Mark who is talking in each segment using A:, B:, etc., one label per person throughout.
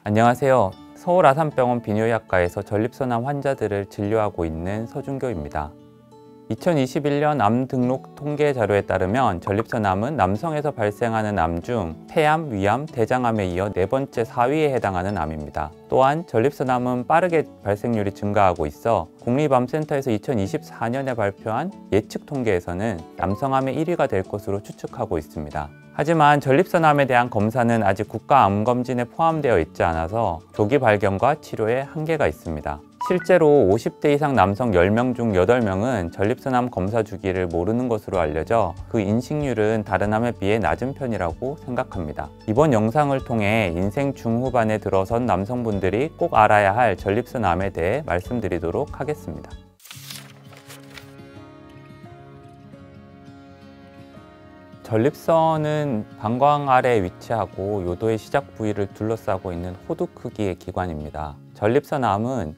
A: 안녕하세요. 서울 아산병원 비뇨의학과에서 전립선암 환자들을 진료하고 있는 서준교입니다. 2021년 암 등록 통계 자료에 따르면 전립선암은 남성에서 발생하는 암 중 폐암, 위암, 대장암에 이어 4번째 4위에 해당하는 암입니다. 또한 전립선암은 빠르게 발생률이 증가하고 있어 국립암센터에서 2024년에 발표한 예측 통계에서는 남성암의 1위가 될 것으로 추측하고 있습니다. 하지만 전립선암에 대한 검사는 아직 국가암검진에 포함되어 있지 않아서 조기 발견과 치료에 한계가 있습니다. 실제로 50대 이상 남성 10명 중 8명은 전립선암 검사 주기를 모르는 것으로 알려져 그 인식률은 다른 암에 비해 낮은 편이라고 생각합니다. 이번 영상을 통해 인생 중후반에 들어선 남성분들이 꼭 알아야 할 전립선암에 대해 말씀드리도록 하겠습니다. 전립선은 방광 아래에 위치하고 요도의 시작 부위를 둘러싸고 있는 호두 크기의 기관입니다. 전립선암은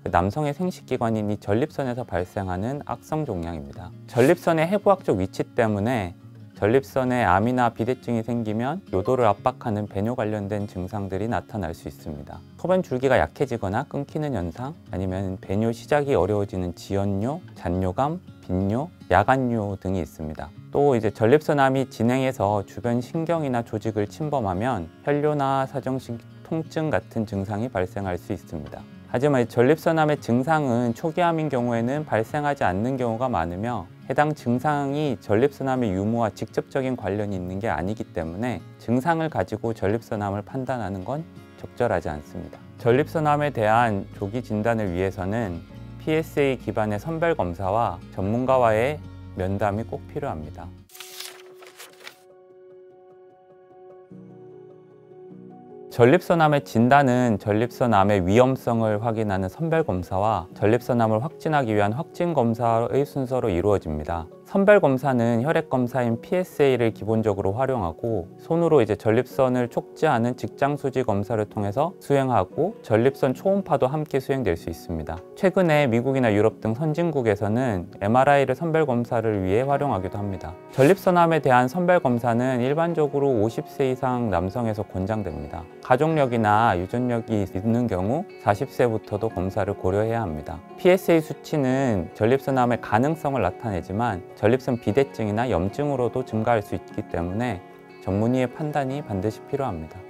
A: 남성의 생식기관인 이 전립선에서 발생하는 악성 종양입니다. 전립선의 해부학적 위치 때문에 전립선에 암이나 비대증이 생기면 요도를 압박하는 배뇨 관련된 증상들이 나타날 수 있습니다. 소변 줄기가 약해지거나 끊기는 현상, 아니면 배뇨 시작이 어려워지는 지연뇨, 잔뇨감, 빈뇨, 야간뇨 등이 있습니다. 또 전립선암이 진행해서 주변 신경이나 조직을 침범하면 혈뇨나 사정식 통증 같은 증상이 발생할 수 있습니다. 하지만 전립선암의 증상은 초기암인 경우에는 발생하지 않는 경우가 많으며 해당 증상이 전립선암의 유무와 직접적인 관련이 있는 게 아니기 때문에 증상을 가지고 전립선암을 판단하는 건 적절하지 않습니다. 전립선암에 대한 조기 진단을 위해서는 PSA 기반의 선별 검사와 전문가와의 면담이 꼭 필요합니다. 전립선암의 진단은 전립선암의 위험성을 확인하는 선별검사와 전립선암을 확진하기 위한 확진검사의 순서로 이루어집니다. 선별검사는 혈액검사인 PSA를 기본적으로 활용하고 손으로 전립선을 촉지하는 직장수지 검사를 통해서 수행하고 전립선 초음파도 함께 수행될 수 있습니다. 최근에 미국이나 유럽 등 선진국에서는 MRI를 선별검사를 위해 활용하기도 합니다. 전립선암에 대한 선별검사는 일반적으로 50세 이상 남성에서 권장됩니다. 가족력이나 유전력이 있는 경우 40세부터도 검사를 고려해야 합니다. PSA 수치는 전립선암의 가능성을 나타내지만 전립선 비대증이나 염증으로도 증가할 수 있기 때문에 전문의의 판단이 반드시 필요합니다.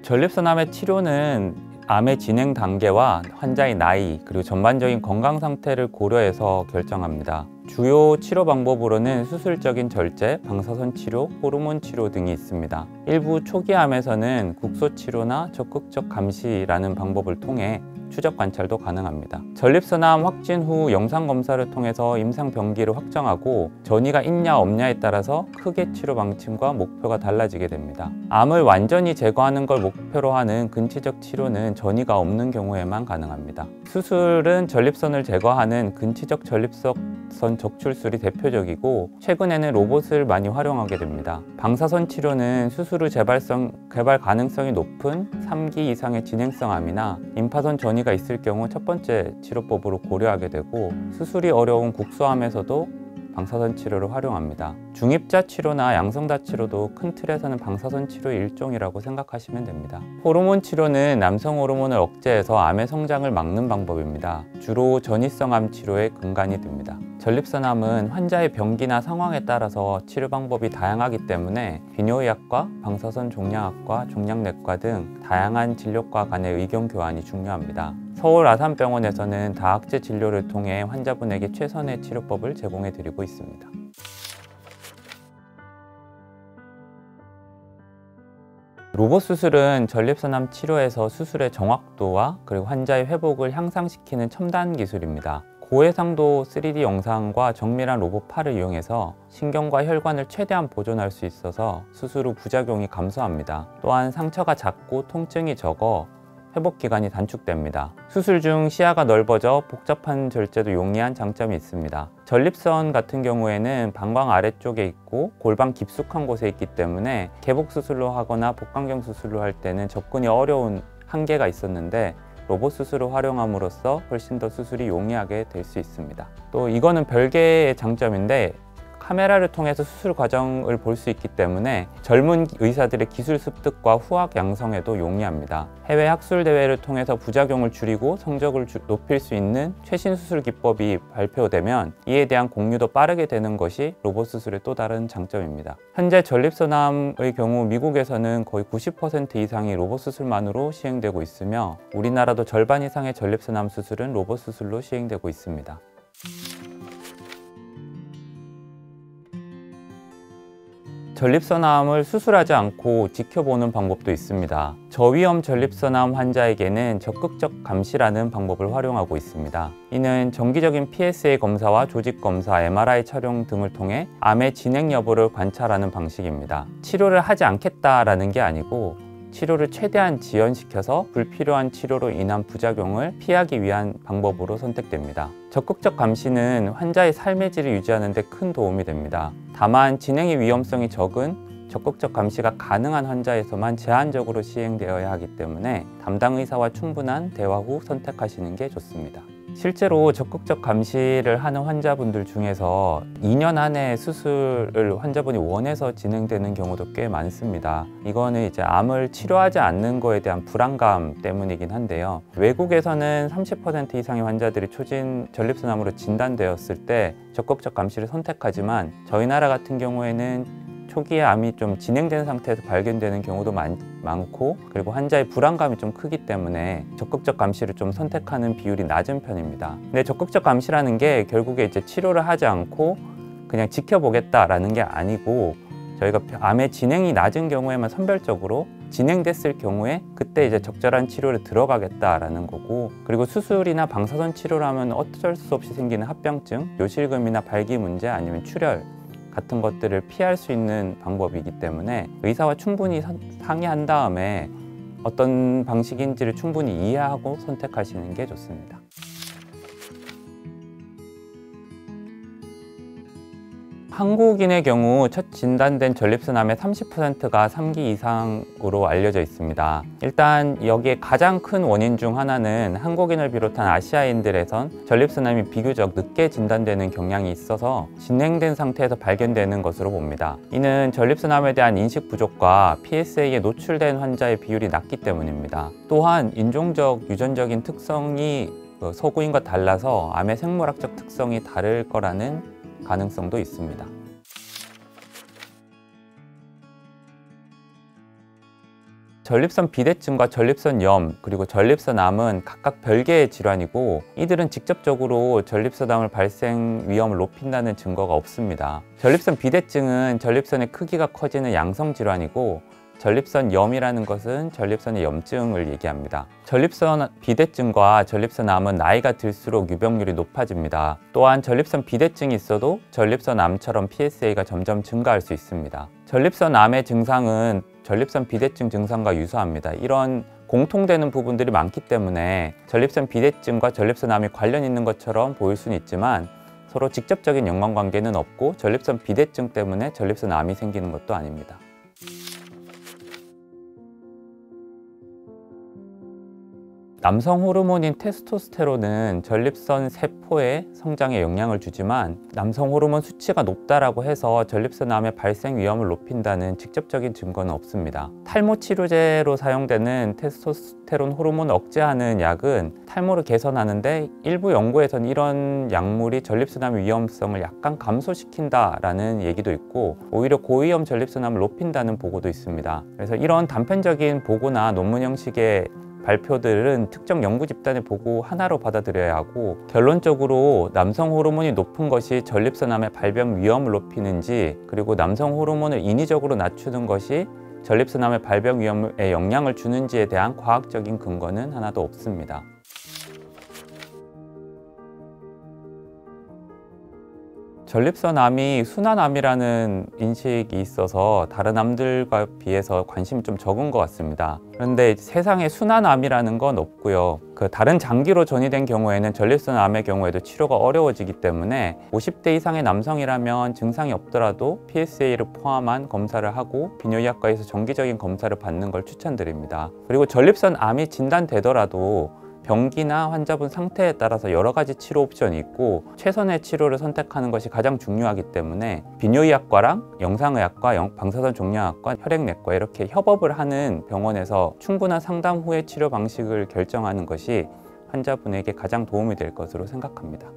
A: 전립선암의 치료는 암의 진행 단계와 환자의 나이, 그리고 전반적인 건강 상태를 고려해서 결정합니다. 주요 치료 방법으로는 수술적인 절제, 방사선 치료, 호르몬 치료 등이 있습니다. 일부 초기암에서는 국소 치료나 적극적 감시라는 방법을 통해 추적 관찰도 가능합니다. 전립선암 확진 후 영상검사를 통해서 임상 병기를 확정하고 전이가 있냐 없냐에 따라서 크게 치료 방침과 목표가 달라지게 됩니다. 암을 완전히 제거하는 걸 목표로 하는 근치적 치료는 전이가 없는 경우에만 가능합니다. 수술은 전립선을 제거하는 근치적 전립선 적출술이 대표적이고 최근에는 로봇을 많이 활용하게 됩니다. 방사선 치료는 수술 후 개발 가능성이 높은 3기 이상의 진행성 암이나 임파선 전이가 있을 경우 첫 번째 치료법으로 고려하게 되고 수술이 어려운 국소암에서도 방사선 치료를 활용합니다. 중입자 치료나 양성자 치료도 큰 틀에서는 방사선 치료의 일종이라고 생각하시면 됩니다. 호르몬 치료는 남성 호르몬을 억제해서 암의 성장을 막는 방법입니다. 주로 전이성 암 치료의 근간이 됩니다. 전립선암은 환자의 병기나 상황에 따라서 치료 방법이 다양하기 때문에 비뇨의학과, 방사선 종양학과, 종양내과 등 다양한 진료과 간의 의견 교환이 중요합니다. 서울 아산병원에서는 다학제 진료를 통해 환자분에게 최선의 치료법을 제공해 드리고 있습니다. 로봇 수술은 전립선암 치료에서 수술의 정확도와 그리고 환자의 회복을 향상시키는 첨단 기술입니다. 고해상도 3D 영상과 정밀한 로봇 팔을 이용해서 신경과 혈관을 최대한 보존할 수 있어서 수술 후 부작용이 감소합니다. 또한 상처가 작고 통증이 적어 회복 기간이 단축됩니다. 수술 중 시야가 넓어져 복잡한 절제도 용이한 장점이 있습니다. 전립선 같은 경우에는 방광 아래쪽에 있고 골반 깊숙한 곳에 있기 때문에 개복 수술로 하거나 복강경 수술로 할 때는 접근이 어려운 한계가 있었는데 로봇 수술을 활용함으로써 훨씬 더 수술이 용이하게 될 수 있습니다. 또 이거는 별개의 장점인데 카메라를 통해서 수술 과정을 볼 수 있기 때문에 젊은 의사들의 기술 습득과 후학 양성에도 용이합니다. 해외 학술 대회를 통해서 부작용을 줄이고 성적을 높일 수 있는 최신 수술 기법이 발표되면 이에 대한 공유도 빠르게 되는 것이 로봇 수술의 또 다른 장점입니다. 현재 전립선암의 경우 미국에서는 거의 90% 이상이 로봇 수술만으로 시행되고 있으며 우리나라도 절반 이상의 전립선암 수술은 로봇 수술로 시행되고 있습니다. 전립선암을 수술하지 않고 지켜보는 방법도 있습니다. 저위험 전립선암 환자에게는 적극적 감시라는 방법을 활용하고 있습니다. 이는 정기적인 PSA 검사와 조직 검사, MRI 촬영 등을 통해 암의 진행 여부를 관찰하는 방식입니다. 치료를 하지 않겠다라는 게 아니고 치료를 최대한 지연시켜서 불필요한 치료로 인한 부작용을 피하기 위한 방법으로 선택됩니다. 적극적 감시는 환자의 삶의 질을 유지하는 데 큰 도움이 됩니다. 다만 진행의 위험성이 적은 적극적 감시가 가능한 환자에서만 제한적으로 시행되어야 하기 때문에 담당 의사와 충분한 대화 후 선택하시는 게 좋습니다. 실제로 적극적 감시를 하는 환자분들 중에서 2년 안에 수술을 환자분이 원해서 진행되는 경우도 꽤 많습니다. 이거는 이제 암을 치료하지 않는 거에 대한 불안감 때문이긴 한데요. 외국에서는 30% 이상의 환자들이 초진 전립선암으로 진단되었을 때 적극적 감시를 선택하지만 저희 나라 같은 경우에는 초기에 암이 좀 진행된 상태에서 발견되는 경우도 많고 그리고 환자의 불안감이 좀 크기 때문에 적극적 감시를 좀 선택하는 비율이 낮은 편입니다. 근데 적극적 감시라는 게 결국에 이제 치료를 하지 않고 그냥 지켜보겠다라는 게 아니고 저희가 암의 진행이 낮은 경우에만 선별적으로 진행됐을 경우에 그때 이제 적절한 치료를 들어가겠다라는 거고 그리고 수술이나 방사선 치료를 하면 어쩔 수 없이 생기는 합병증, 요실금이나 발기 문제 아니면 출혈 같은 것들을 피할 수 있는 방법이기 때문에 의사와 충분히 상의한 다음에 어떤 방식인지를 충분히 이해하고 선택하시는 게 좋습니다. 한국인의 경우 첫 진단된 전립선암의 30%가 3기 이상으로 알려져 있습니다. 일단 여기에 가장 큰 원인 중 하나는 한국인을 비롯한 아시아인들에선 전립선암이 비교적 늦게 진단되는 경향이 있어서 진행된 상태에서 발견되는 것으로 봅니다. 이는 전립선암에 대한 인식 부족과 PSA에 노출된 환자의 비율이 낮기 때문입니다. 또한 인종적, 유전적인 특성이 서구인과 달라서 암의 생물학적 특성이 다를 거라는 가능성도 있습니다. 전립선 비대증과 전립선염 그리고 전립선암은 각각 별개의 질환이고 이들은 직접적으로 전립선암을 발생 위험을 높인다는 증거가 없습니다. 전립선 비대증은 전립선의 크기가 커지는 양성 질환이고 전립선염이라는 것은 전립선의 염증을 얘기합니다. 전립선 비대증과 전립선암은 나이가 들수록 유병률이 높아집니다. 또한 전립선 비대증이 있어도 전립선암처럼 PSA가 점점 증가할 수 있습니다. 전립선암의 증상은 전립선 비대증 증상과 유사합니다. 이런 공통되는 부분들이 많기 때문에 전립선 비대증과 전립선암이 관련 있는 것처럼 보일 수는 있지만 서로 직접적인 연관관계는 없고 전립선 비대증 때문에 전립선암이 생기는 것도 아닙니다. 남성 호르몬인 테스토스테론은 전립선 세포의 성장에 영향을 주지만 남성 호르몬 수치가 높다라고 해서 전립선암의 발생 위험을 높인다는 직접적인 증거는 없습니다. 탈모 치료제로 사용되는 테스토스테론 호르몬을 억제하는 약은 탈모를 개선하는데 일부 연구에서는 이런 약물이 전립선암의 위험성을 약간 감소시킨다라는 얘기도 있고 오히려 고위험 전립선암을 높인다는 보고도 있습니다. 그래서 이런 단편적인 보고나 논문 형식의 발표들은 특정 연구 집단의 보고 하나로 받아들여야 하고 결론적으로 남성 호르몬이 높은 것이 전립선암의 발병 위험을 높이는지 그리고 남성 호르몬을 인위적으로 낮추는 것이 전립선암의 발병 위험에 영향을 주는지에 대한 과학적인 근거는 하나도 없습니다. 전립선암이 순환암이라는 인식이 있어서 다른 암들과 비해서 관심이 좀 적은 것 같습니다. 그런데 세상에 순환암이라는 건 없고요. 다른 장기로 전이된 경우에는 전립선암의 경우에도 치료가 어려워지기 때문에 50대 이상의 남성이라면 증상이 없더라도 PSA를 포함한 검사를 하고 비뇨기과에서 정기적인 검사를 받는 걸 추천드립니다. 그리고 전립선암이 진단되더라도 병기나 환자분 상태에 따라서 여러 가지 치료 옵션이 있고 최선의 치료를 선택하는 것이 가장 중요하기 때문에 비뇨의학과랑 영상의학과, 방사선 종양학과, 혈액내과 이렇게 협업을 하는 병원에서 충분한 상담 후에 치료 방식을 결정하는 것이 환자분에게 가장 도움이 될 것으로 생각합니다.